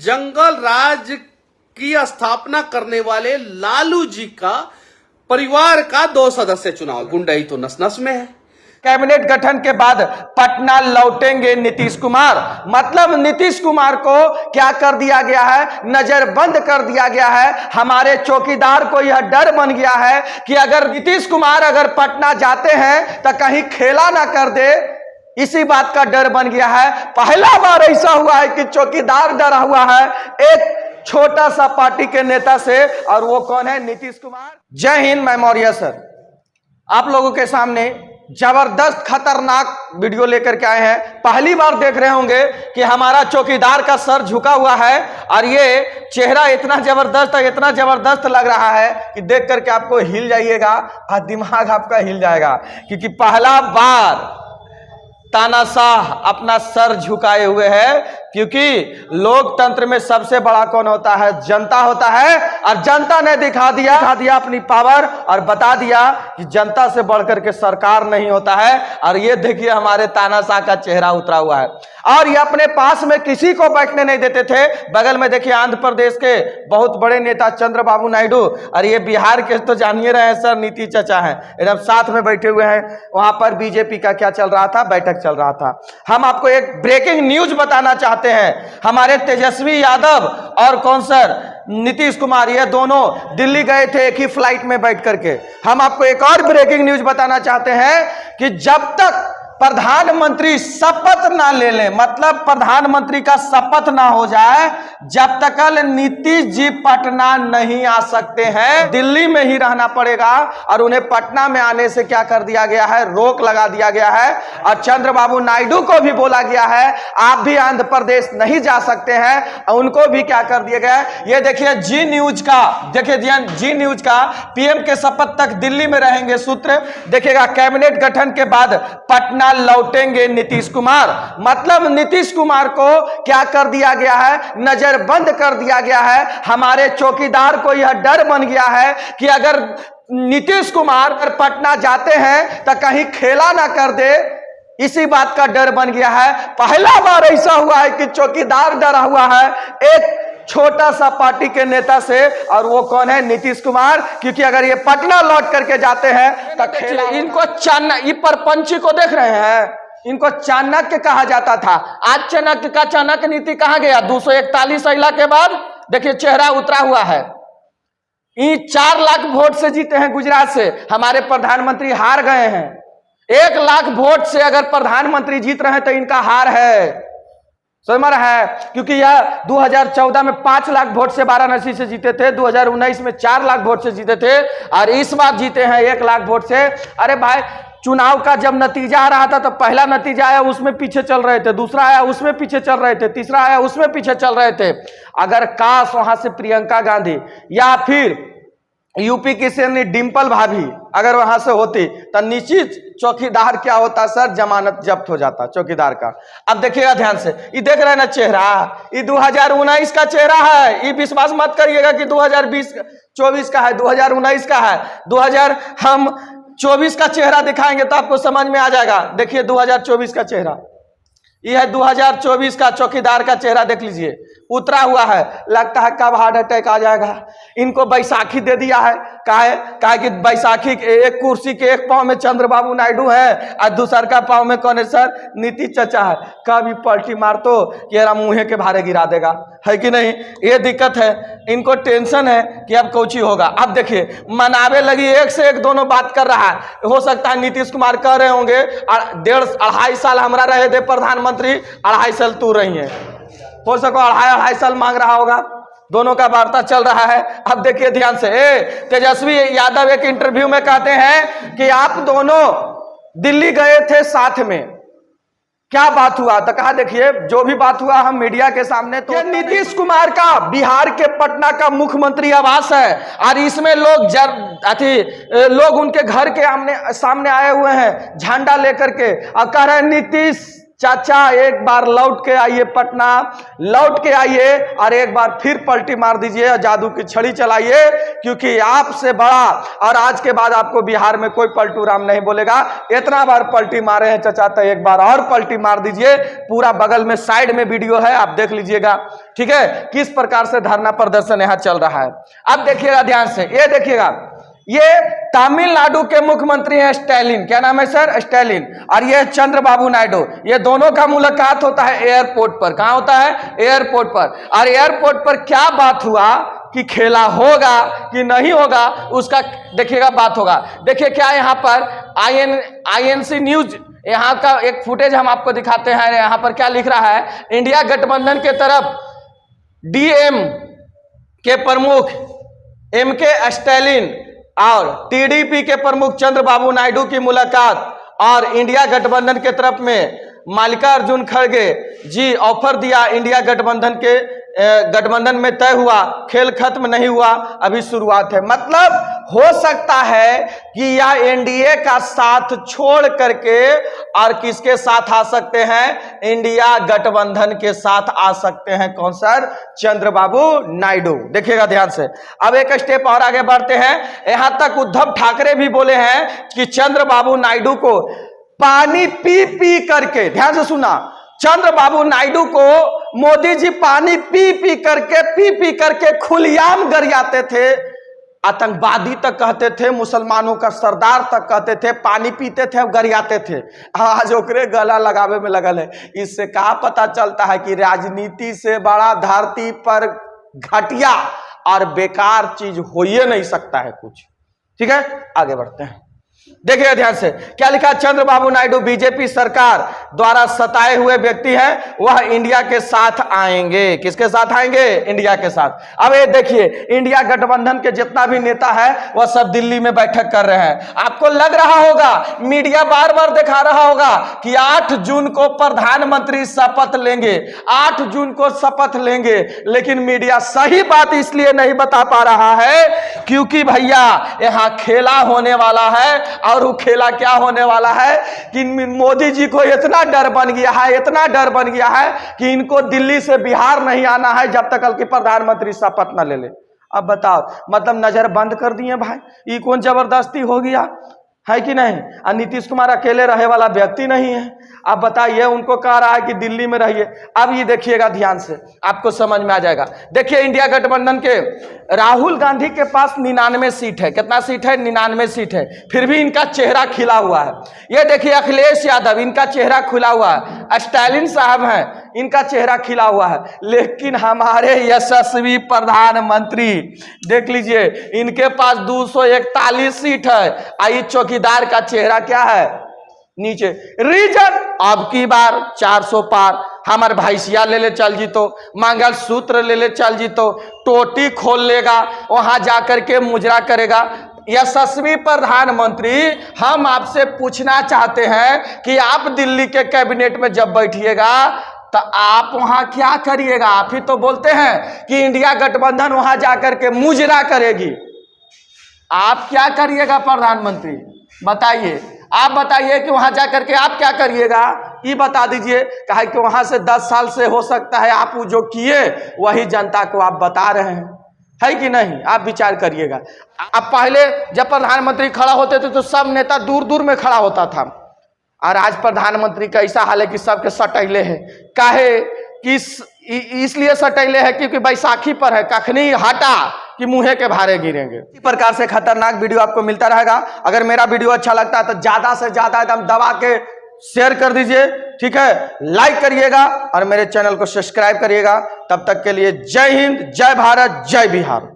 जंगल राज की स्थापना करने वाले लालू जी का परिवार का 2 सदस्य चुनाव, गुंडई तो नस नस में है। कैबिनेट गठन के बाद पटना लौटेंगे नीतीश कुमार। मतलब नीतीश कुमार को क्या कर दिया गया है, नजरबंद कर दिया गया है। हमारे चौकीदार को यह डर बन गया है कि अगर नीतीश कुमार अगर पटना जाते हैं तो कहीं खेला ना कर दे, इसी बात का डर बन गया है। पहला बार ऐसा हुआ है कि चौकीदार डरा हुआ है एक छोटा सा पार्टी के नेता से, और वो कौन है, नीतीश कुमार। जय हिंद, मैं मौर्य सर आप लोगों के सामने जबरदस्त खतरनाक वीडियो लेकर के आए हैं। पहली बार देख रहे होंगे कि हमारा चौकीदार का सर झुका हुआ है और ये चेहरा इतना जबरदस्त लग रहा है कि देख करके आपको हिल जाइएगा और दिमाग आपका हिल जाएगा, क्योंकि पहला बार तानाशाह अपना सर झुकाए हुए है। क्योंकि लोकतंत्र में सबसे बड़ा कौन होता है, जनता होता है। और जनता ने दिखा दिया अपनी पावर और बता दिया कि जनता से बढ़कर के सरकार नहीं होता है। और ये देखिए हमारे तानाशाह का चेहरा उतरा हुआ है। और ये अपने पास में किसी को बैठने नहीं देते थे। बगल में देखिए आंध्र प्रदेश के बहुत बड़े नेता चंद्रबाबू नायडू, और ये बिहार के तो जानिए रहे हैं सर, नीतीश चाचा हैं, एकदम साथ में बैठे हुए हैं। वहां पर बीजेपी का क्या चल रहा था, बैठक चल रहा था। हम आपको एक ब्रेकिंग न्यूज बताना चाहते हैं। हमारे तेजस्वी यादव और कौन सर, नीतीश कुमार, ये दोनों दिल्ली गए थे एक ही फ्लाइट में बैठ करके। हम आपको एक और ब्रेकिंग न्यूज बताना चाहते हैं कि जब तक प्रधानमंत्री शपथ ना ले ले, मतलब प्रधानमंत्री का शपथ ना हो जाए, जब तक नीतीश जी पटना नहीं आ सकते हैं, दिल्ली में ही रहना पड़ेगा। और उन्हें पटना में आने से क्या कर दिया गया है, रोक लगा दिया गया है। और चंद्रबाबू नायडू को भी बोला गया है आप भी आंध्र प्रदेश नहीं जा सकते हैं, उनको भी क्या कर दिया गया है। ये देखिए जी न्यूज का, देखिए जी न्यूज का पीएम के शपथ तक दिल्ली में रहेंगे सूत्र देखिएगा। कैबिनेट गठन के बाद पटना लौटेंगे नीतीश कुमार। मतलब नीतीश कुमार को क्या कर दिया गया है, नजरबंद कर दिया गया है। हमारे चौकीदार को यह डर बन गया है कि अगर नीतीश कुमार पटना जाते हैं तो कहीं खेला ना कर दे, इसी बात का डर बन गया है। पहला बार ऐसा हुआ है कि चौकीदार डरा हुआ है एक छोटा सा पार्टी के नेता से, और वो कौन है, नीतीश कुमार। क्योंकि अगर ये पटना लौट करके जाते हैं तो खेला, इनको चाणक्य, परपंची को देख रहे हैं, इनको चाणक्य कहा जाता था। आज चाणक्य का चाणक्य नीति कहां गया, 241 अइला के बाद देखिए चेहरा उतरा हुआ है। ये 4 लाख वोट से जीते हैं गुजरात से, हमारे प्रधानमंत्री हार गए हैं। 1 लाख वोट से अगर प्रधानमंत्री जीत रहे हैं तो इनका हार है, समझ रहा है। क्योंकि यह 2014 में 5 लाख वोट से वाराणसी से जीते थे, 2019 में 4 लाख वोट से जीते थे, और इस बार जीते हैं 1 लाख वोट से। अरे भाई, चुनाव का जब नतीजा आ रहा था तो पहला नतीजा आया उसमें पीछे चल रहे थे, दूसरा आया उसमें पीछे चल रहे थे, तीसरा आया उसमें पीछे चल रहे थे। अगर काश वहां से प्रियंका गांधी या फिर यूपी की सेनी डिंपल भाभी अगर वहां से होती तो निश्चित चौकीदार क्या होता सर, जमानत जब्त हो जाता चौकीदार का। अब देखिएगा ध्यान से, ये देख रहे हैं ना चेहरा, ये 2019 का चेहरा है। ये विश्वास मत करिएगा कि 2024 का है, 2019 का है। हम 24 का चेहरा दिखाएंगे तो आपको समझ में आ जाएगा। देखिए 2024 का चेहरा, यह है 2024 का चौकीदार का चेहरा, देख लीजिए उतरा हुआ है। लगता है कब हार्ट अटैक आ जाएगा। इनको बैसाखी दे दिया है, कहा कि बैसाखी के एक कुर्सी के एक पांव में चंद्रबाबू नायडू है और दूसर का पांव में कौन है सर, नीतीश चाचा है। कभी पलटी मार तो कि मुंहे के भारे गिरा देगा, है कि नहीं। ये दिक्कत है, इनको टेंशन है कि अब कोची होगा। अब देखिए मनावे लगी, एक से एक दोनों बात कर रहा है। हो सकता है नीतीश कुमार कह रहे होंगे 1.5 साल हमारा रहे थे प्रधानमंत्री, 2.5 साल तू रही है। हो सको 2.5 साल मांग रहा होगा, दोनों का वार्ता चल रहा है। अब देखिए ध्यान से, तेजस्वी यादव एक इंटरव्यू में कहते हैं कि आप दोनों दिल्ली गए थे साथ में, क्या बात हुआ? तो कहा देखिए जो भी बात हुआ हम मीडिया के सामने, तो नीतीश कुमार का बिहार के पटना का मुख्यमंत्री आवास है और इसमें लोग उनके घर के सामने आए हुए हैं झंडा लेकर के और कह रहे हैं नीतीश चाचा एक बार लौट के आइए पटना, लौट के आइए और एक बार फिर पलटी मार दीजिए, जादू की छड़ी चलाइए, क्योंकि आपसे बड़ा और आज के बाद आपको बिहार में कोई पलटू राम नहीं बोलेगा। इतना बार पलटी मारे हैं चाचा, तो एक बार और पलटी मार दीजिए। पूरा बगल में साइड में वीडियो है, आप देख लीजिएगा, ठीक है, किस प्रकार से धरना प्रदर्शन यहाँ चल रहा है। अब देखिएगा ध्यान से, ये देखिएगा, ये तमिलनाडु के मुख्यमंत्री हैं स्टैलिन, क्या नाम है सर, स्टैलिन, और ये चंद्रबाबू नायडू। ये दोनों का मुलाकात होता है एयरपोर्ट पर। कहां होता है, एयरपोर्ट पर। और एयरपोर्ट पर क्या बात हुआ कि खेला होगा कि नहीं होगा, उसका देखिएगा बात होगा। देखिए क्या यहाँ पर INC न्यूज, यहाँ का एक फुटेज हम आपको दिखाते हैं। यहाँ पर क्या लिख रहा है, इंडिया गठबंधन के तरफ DM के प्रमुख MK स्टैलिन और TDP के प्रमुख चंद्रबाबू नायडू की मुलाकात, और इंडिया गठबंधन के तरफ में मल्लिकार्जुन खड़गे जी ऑफर दिया। इंडिया गठबंधन में तय हुआ, खेल खत्म नहीं हुआ, अभी शुरुआत है। मतलब हो सकता है कि यह NDA का साथ छोड़ करके और किसके साथ आ सकते हैं, इंडिया गठबंधन के साथ आ सकते हैं। कौन सर, चंद्रबाबू नायडू। देखिएगा ध्यान से। अब एक स्टेप और आगे बढ़ते हैं। यहां तक उद्धव ठाकरे भी बोले हैं कि चंद्रबाबू नायडू को पानी पी पी करके, ध्यान से सुना, चंद्रबाबू नायडू को मोदी जी पानी पी पी करके खुलेआम गरियाते थे। आतंकवादी तक कहते थे, मुसलमानों का सरदार तक कहते थे, पानी पीते थे, गरियाते थे। आज ओकरे गला लगावे में लगल है। इससे क्या पता चलता है कि राजनीति से बड़ा धरती पर घटिया और बेकार चीज हो ही नहीं सकता है कुछ। ठीक है, आगे बढ़ते हैं। देखिए ध्यान से क्या लिखा, चंद्रबाबू नायडू बीजेपी सरकार द्वारा सताए हुए व्यक्ति हैं, वह इंडिया के साथ आएंगे। किसके साथ आएंगे, इंडिया के साथ। अब ये देखिए, इंडिया गठबंधन के जितना भी नेता है वह सब दिल्ली में बैठक कर रहे हैं। आपको लग रहा होगा, मीडिया बार बार दिखा रहा होगा कि 8 जून को प्रधानमंत्री शपथ लेंगे, 8 जून को शपथ लेंगे, लेकिन मीडिया सही बात इसलिए नहीं बता पा रहा है क्योंकि भैया यहां खेला होने वाला है। और वो खेला क्या होने वाला है कि मोदी जी को इतना डर बन गया है, इतना डर बन गया है कि इनको दिल्ली से बिहार नहीं आना है जब तक कल की प्रधानमंत्री शपथ न ले ले। अब बताओ, मतलब नजर बंद कर दिए भाई, ये कौन जबरदस्ती हो गया है कि नहीं। और नीतीश कुमार अकेले रहे वाला व्यक्ति नहीं है। अब बताइए, उनको कह रहा है कि दिल्ली में रहिए। अब ये देखिएगा ध्यान से, आपको समझ में आ जाएगा। देखिए, इंडिया गठबंधन के राहुल गांधी के पास 99 सीट है। कितना सीट है, 99 सीट है। फिर भी इनका चेहरा खिला हुआ है। ये देखिए अखिलेश यादव, इनका चेहरा खुला हुआ है। स्टैलिन साहब हैं, इनका चेहरा खिला हुआ है। लेकिन हमारे यशस्वी प्रधानमंत्री देख लीजिए, इनके पास 241 सीट है। आई चौकीदार का चेहरा क्या है, नीचे। रीजन अब की बार 400 पार। हमारे भैंसिया ले ले चल जी, तो मंगलसूत्र ले ले चल जी, तो टोटी खोल लेगा, वहां जाकर के मुजरा करेगा। यशस्वी प्रधानमंत्री, हम आपसे पूछना चाहते हैं कि आप दिल्ली के कैबिनेट में जब बैठिएगा तो आप वहां क्या करिएगा। आप ही तो बोलते हैं कि इंडिया गठबंधन वहां जाकर के मुजरा करेगी। आप क्या करिएगा प्रधानमंत्री, बताइए। आप बताइए कि वहां जाकर के आप क्या करिएगा, ये बता दीजिए। कहा कि वहां से 10 साल से हो सकता है आप जो किए वही जनता को आप बता रहे हैं, है कि नहीं। आप विचार करिएगा। अब पहले जब प्रधानमंत्री खड़ा होते थे तो सब नेता दूर दूर में खड़ा होता था, और आज प्रधानमंत्री का ऐसा हाल है कि सबके सटैले है। काहे कि इसलिए सटैले है क्योंकि बैसाखी पर है, कखनी हटा कि मुंहे के भारे गिरेंगे। इसी प्रकार से खतरनाक वीडियो आपको मिलता रहेगा। अगर मेरा वीडियो अच्छा लगता है तो ज्यादा से ज्यादा एकदम दबा के शेयर कर दीजिए, ठीक है, लाइक करिएगा और मेरे चैनल को सब्सक्राइब करिएगा। तब तक के लिए जय हिंद, जय भारत, जय बिहार।